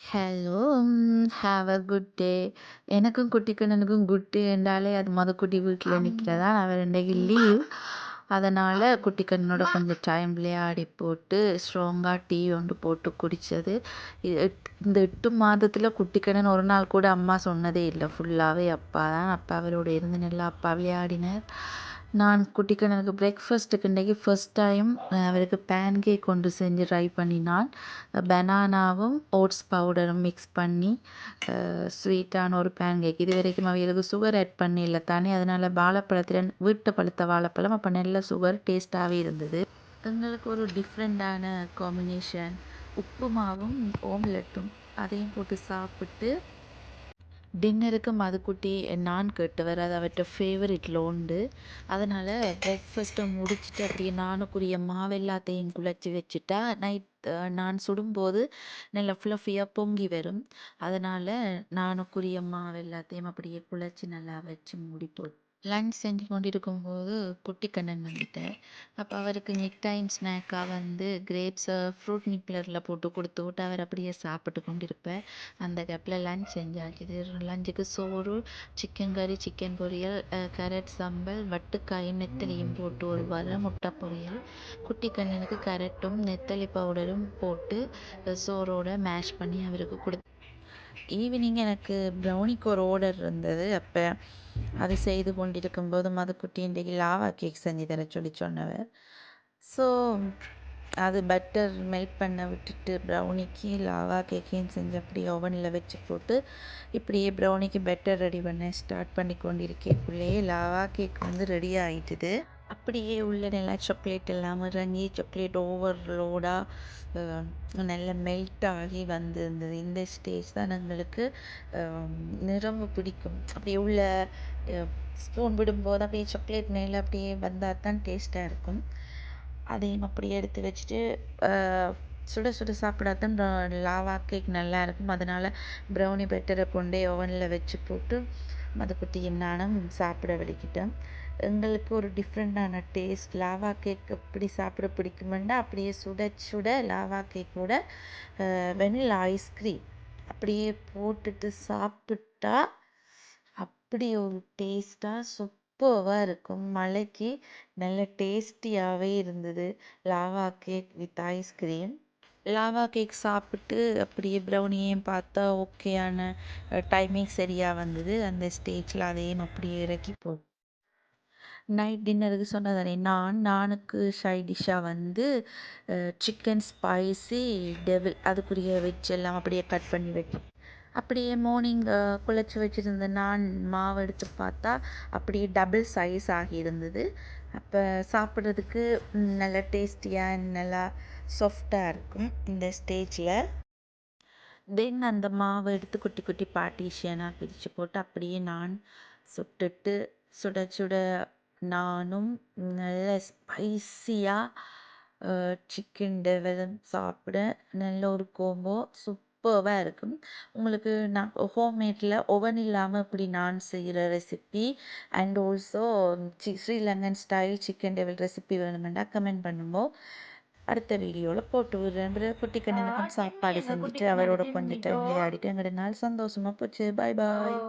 Hello! Have a good day. எனக்கும் குட்டிக்கண்ணனுக்கும் good day என்றாலே அது மொதக்குட்டி வீட்ல நிக்கிறதா. அவ இன்றைக்கு லீவ். அதனால குட்டிக்கண்ணனோட கொஞ்சம் டைம் விளையாடி போட்டு, ஸ்ட்ராங்கா டீ ஒன்று போட்டு குடிச்சது. இந்த 8 மாதத்துல குட்டிக்கண்ணன் ஒரு நாள் கூட அம்மா சொன்னதே இல்ல. ஃபுல்லாவே அப்பா தான். அப்பா அவரோட இருந்து நல்லா அப்பா விளையாடினார். நான் குட்டிக்கண்ணனுக்கு பிரேக்ஃபாஸ்ட்டுக்கு இன்றைக்கு ஃபர்ஸ்ட் டைம் அவருக்கு பேன் கேக் கொண்டு செஞ்சு ட்ரை பண்ணினான். பனானாவும் ஓட்ஸ் பவுடரும் மிக்ஸ் பண்ணி ஸ்வீட்டான ஒரு பேன் கேக். இது வரைக்கும் அவைகளுக்கு சுகர் ஆட் பண்ணல தானே, அதனால வாழைப்பழத்தில் வீட்டை பழுத்த வாழைப்பழம் அப்போ நல்ல சுகர் டேஸ்ட்டாகவே இருந்தது. எங்களுக்கு ஒரு டிஃப்ரெண்ட்டான காம்பினேஷன். உப்புமாவும் ஓம்லெட்டும் அதையும் போட்டு சாப்பிட்டு டின்னருக்கு மதுக்குட்டி நான் கேட்டவர். அது அவர்கிட்ட ஃபேவரெட்டில் உண்டு. அதனால் பிரேக்ஃபாஸ்ட்டை முடிச்சுட்டு அப்படியே நானுக்குரிய மாவு எல்லாத்தையும் குழச்சி வச்சுட்டா நைட் நான் சுடும்போது நல்லா ஃப்ளஃபியாக பொங்கி வரும். அதனால் நானுக்குரிய மாவு எல்லாத்தையும் அப்படியே குழச்சி நல்லா வச்சு முடிப்போம். லன்ச் செஞ்சு கொண்டிருக்கும்போது குட்டிக்கண்ணன் வந்துட்டார். அப்போ அவருக்கு மிட் டைம் ஸ்நாக்காக வந்து கிரேப்ஸை ஃப்ரூட் நிப்ளரில் போட்டு கொடுத்து விட்டு அவர் அப்படியே சாப்பிட்டு கொண்டிருப்பேன். அந்த கேப்பில் லன்ச் செஞ்சாச்சு. இது லஞ்சுக்கு சோறு, சிக்கன் கறி, சிக்கன் பொரியல், கேரட் சம்பல், வட்டுக்காயும் நெத்தலியும் போட்டு ஒரு வடை, முட்டை பொரியல். குட்டிக்கண்ணனுக்கு கேரட்டும் நெத்தலி பவுடரும் போட்டு சோறோட மேஷ் பண்ணி அவருக்கு கொடுத்து ஈவினிங் எனக்கு ப்ரௌனிக்கு ஒரு ஆர்டர் இருந்தது. அப்போ அது செய்து கொண்டிருக்கும்போது மதுக்குட்டி இன்றைக்கு லாவா கேக் செஞ்சு தர சொன்னவர். ஸோ அது பட்டர் மெல்ட் பண்ண விட்டுட்டு ப்ரௌனிக்கு லாவா கேக்கையும் செஞ்சு அப்படியே ஓவனில் வச்சு போட்டு இப்படியே ப்ரௌனிக்கு பெட்டர் ரெடி பண்ண ஸ்டார்ட் பண்ணி கொண்டிருக்கக்குள்ளேயே லாவா கேக் வந்து ரெடி ஆகிட்டுது. அப்படியே உள்ள நல்லா சாக்லேட் எல்லாம் இறங்கி சாக்லேட் ஓவர்லோடாக நல்லா மெல்ட் ஆகி வந்திருந்தது. இந்த ஸ்டேஜ் தான் எங்களுக்கு நிறம்ப பிடிக்கும். அப்படியே உள்ள ஸ்பூன் விடும்போது அப்படியே சாக்லேட் மேலே அப்படியே வந்தால் தான் டேஸ்ட்டாக இருக்கும். அதையும் அப்படியே எடுத்து வச்சுட்டு சுட சுட சாப்பிடாதான் லாவா கேக் நல்லா இருக்கும். அதனால் ப்ரௌனி பெட்டரை கொண்டே ஓவனில் வச்சு போட்டு மதுக்குட்டியும் நானும் சாப்பிட வலிக்கிட்டோம். எங்களுக்கு ஒரு டிஃப்ரெண்ட்டான டேஸ்ட். லாவா கேக் எப்படி சாப்பிட பிடிக்குமெண்டா அப்படியே சுட சுட லாவா கேக்கோட வெனிலா ஐஸ்கிரீம் அப்படியே போட்டுட்டு சாப்பிட்டா அப்படி ஒரு டேஸ்ட்டாக சூப்பராக இருக்கும். மழைக்கு நல்ல டேஸ்டியாகவே இருந்தது lava cake with ice cream. Lava cake சாப்பிட்டு அப்படியே ப்ரௌனியையும் பார்த்தா ஓகேயான டைமிங் சரியாக வந்தது. அந்த ஸ்டேஜில் அதையும் அப்படியே இறக்கி போட்டு நைட் டின்னருக்கு சொன்னதானே, நானுக்கு சைட் டிஷ்ஷாக வந்து சிக்கன் ஸ்பைசி டெவில் அதுக்குரிய வெஜ் எல்லாம் அப்படியே கட் பண்ணி வச்சு அப்படியே மார்னிங் குழச்சி வச்சுருந்த நான் மாவு எடுத்து பார்த்தா அப்படியே டபுள் சைஸ் ஆகியிருந்தது. அப்போ சாப்பிட்றதுக்கு நல்லா டேஸ்டியாக நல்லா சாஃப்டாக இருக்கும் இந்த ஸ்டேஜில். தென் அந்த மாவை எடுத்து குட்டி குட்டி பார்ட்டிஷியனாக பிரித்து போட்டு அப்படியே நான் சுட்டுட்டு சுட சுட நானும் நல்ல ஸ்பைசியாக சிக்கன் டெவலும் சாப்பிட நல்ல ஒரு கோம்போ சூப்பராக இருக்கும். உங்களுக்கு நான் ஹோம்மேட்டில் ஓவன் இல்லாமல் இப்படி நான் செய்கிற recipe and also Sri Lankan style chicken devil recipe வேணுமெண்டா கமெண்ட் பண்ணும்போது அடுத்த வீடியோவில் போட்டு விடுறேன். குட்டிக்கண்ணனுக்கும் சாப்பாடு செஞ்சுட்டு அவரோட கொஞ்சம் டைம் விளையாடிட்டு எங்களோட நாள் சந்தோஷமாக போச்சு. பாய் பாய்.